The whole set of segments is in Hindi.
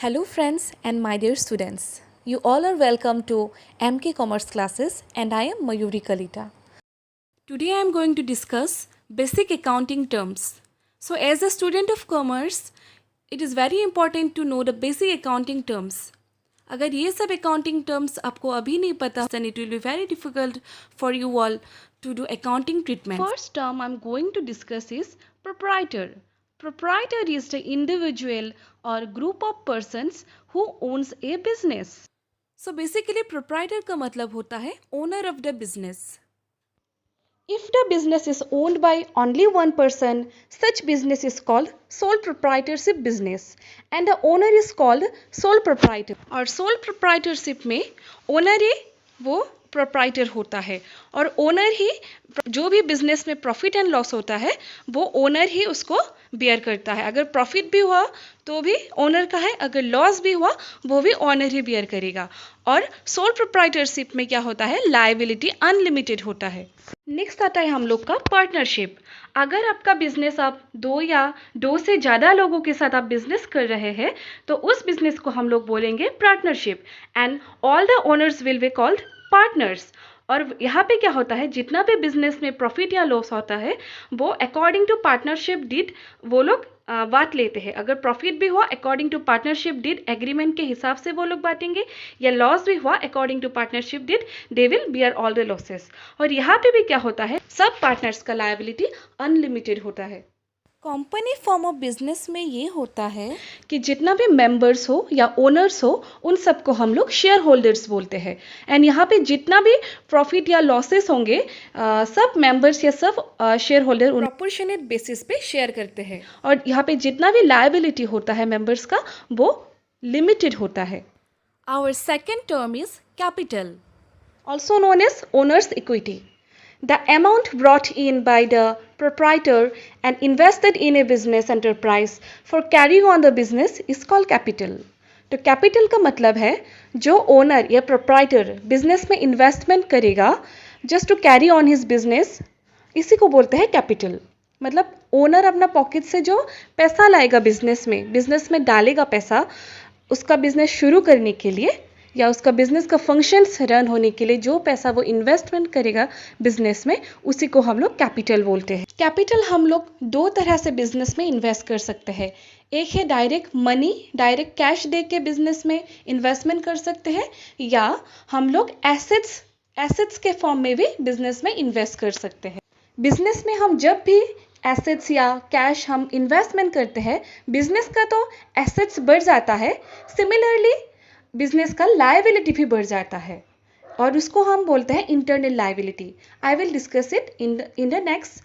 Hello friends and my dear students. You all are welcome to MK Commerce classes and I am Mayuri Kalita. Today I am going to discuss basic accounting terms. So as a student of commerce, it is very important to know the basic accounting terms. अगर ये सब accounting terms आपको अभी नहीं पता, then it will be very difficult for you all to do accounting treatment. First term I am going to discuss is proprietor. Proprietor is the individual or group of persons who owns a business. So basically proprietor का मतलब होता है owner of the business. If the business is owned by only one person, such business is called sole proprietorship business and the owner is called sole proprietor. और sole proprietorship में owner ही वो proprietor होता है और owner ही जो भी business में profit and loss होता है वो owner ही उसको bear करता है. अगर profit भी हुआ तो भी owner का है, अगर loss भी हुआ वो भी owner ही bear करेगा. और sole proprietorship में क्या होता है, liability unlimited होता है. नेक्स्ट आता है हम लोग का पार्टनरशिप. अगर आपका बिजनेस आप दो या दो से ज़्यादा लोगों के साथ आप बिजनेस कर रहे हैं तो उस बिजनेस को हम लोग बोलेंगे partnership and all the owners will be called partners. और यहाँ पे क्या होता है, जितना भी बिजनेस में प्रॉफिट या लॉस होता है वो अकॉर्डिंग टू पार्टनरशिप डीड वो लोग बांट लेते हैं. अगर प्रॉफिट भी हुआ according to partnership deed agreement के हिसाब से वो लोग बांटेंगे, या लॉस भी हुआ according to partnership deed they will bear all the losses. और यहाँ पे भी क्या होता है, सब पार्टनर्स का लायबिलिटी अनलिमिटेड होता है. कंपनी फॉर्म ऑफ बिजनेस में ये होता है कि जितना भी मेंबर्स हो या ओनर्स हो उन सबको हम लोग शेयर होल्डर्स बोलते हैं. एंड यहाँ पे जितना भी प्रॉफिट या लॉसेस होंगे सब मेंबर्स या सब शेयर होल्डर प्रोपोर्शनेट बेसिस पे शेयर करते हैं. और यहाँ पे जितना भी लायबिलिटी होता है मेंबर्स का वो लिमिटेड होता है. Our second term is capital, also known as owner's equity. The amount brought in by the proprietor and invested in a business enterprise for carrying on the business is called capital. तो capital का मतलब है जो owner या proprietor business में investment करेगा just to carry on his business, इसी को बोलते हैं capital. मतलब owner अपना pocket से जो पैसा लाएगा business में डालेगा पैसा उसका business शुरू करने के लिए या उसका बिजनेस का फंक्शंस रन होने के लिए जो पैसा वो इन्वेस्टमेंट करेगा बिजनेस में उसी को हम लोग कैपिटल बोलते हैं. कैपिटल हम लोग दो तरह से बिजनेस में इन्वेस्ट कर सकते हैं. एक है डायरेक्ट मनी, डायरेक्ट कैश दे के बिजनेस में इन्वेस्टमेंट कर सकते हैं, या हम लोग एसेट्स के फॉर्म में भी बिजनेस में इन्वेस्ट कर सकते हैं. बिजनेस में हम जब भी एसेट्स या कैश हम इन्वेस्टमेंट करते हैं बिजनेस का तो एसेट्स बढ़ जाता है, सिमिलरली बिजनेस का लायबिलिटी भी बढ़ जाता है और उसको हम बोलते हैं internal liability. I will discuss it in the next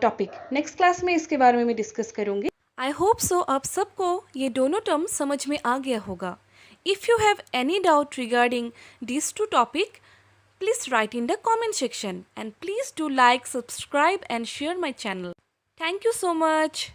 topic. Next class में इसके बारे में मैं डिस्कस करूंगी. आई होप सो आप सबको ये दोनों टर्म समझ में आ गया होगा. If you have any doubt regarding this two topic please write in the comment section and please do like, subscribe and share my channel. Thank you so much.